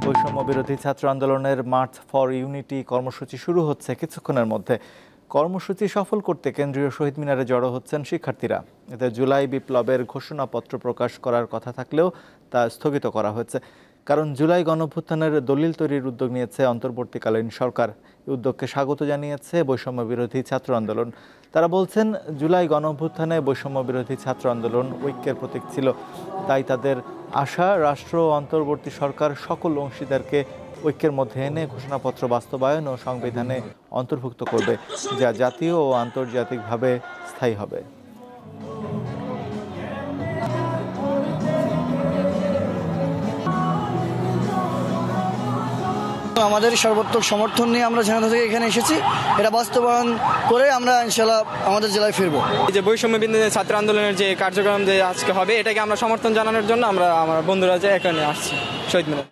বৈষম্য বিরোধী ছাত্র আন্দোলনের মার্চ ফর ইউনিটি কর্মসূচি শুরু হচ্ছে কিছুক্ষণের মধ্যে। কর্মসূচি সফল করতে কেন্দ্রীয় শহীদ মিনারে জড়ো হচ্ছেন শিক্ষার্থীরা। এতে জুলাই বিপ্লবের ঘোষণাপত্র প্রকাশ করার কথা থাকলেও তা স্থগিত করা হয়েছে, কারণ জুলাই গণঅভ্যুত্থানের দলিল তৈরির উদ্যোগ নিয়েছে অন্তর্বর্তীকালীন সরকার। এই উদ্যোগকে স্বাগত জানিয়েছে বৈষম্য বিরোধী ছাত্র আন্দোলন। তারা বলছেন, জুলাই গণঅভ্যুত্থানে বৈষম্য বিরোধী ছাত্র আন্দোলন ঐক্যের প্রতীক ছিল। তাই তাদের আশা, রাষ্ট্র ও অন্তর্বর্তী সরকার সকল অংশীদারকে ঐক্যের মধ্যে এনে ঘোষণাপত্র বাস্তবায়ন ও সংবিধানে অন্তর্ভুক্ত করবে, যা জাতীয় ও আন্তর্জাতিকভাবে স্থায়ী হবে। আমাদের সর্বোত্তম সমর্থন নিয়ে আমরা ঝিনাইদহ থেকে এখানে এসেছি। এটা বাস্তবায়ন করে আমরা ইনশাআল্লাহ আমাদের জেলায় ফিরবো। এই যে বৈষম্য বিরোধী ছাত্র আন্দোলনের যে কার্যক্রম যে আজকে হবে, এটাকে আমরা সমর্থন জানানোর জন্য আমরা আমার বন্ধুরা যে এখানে আসছি শহীদ মিনার।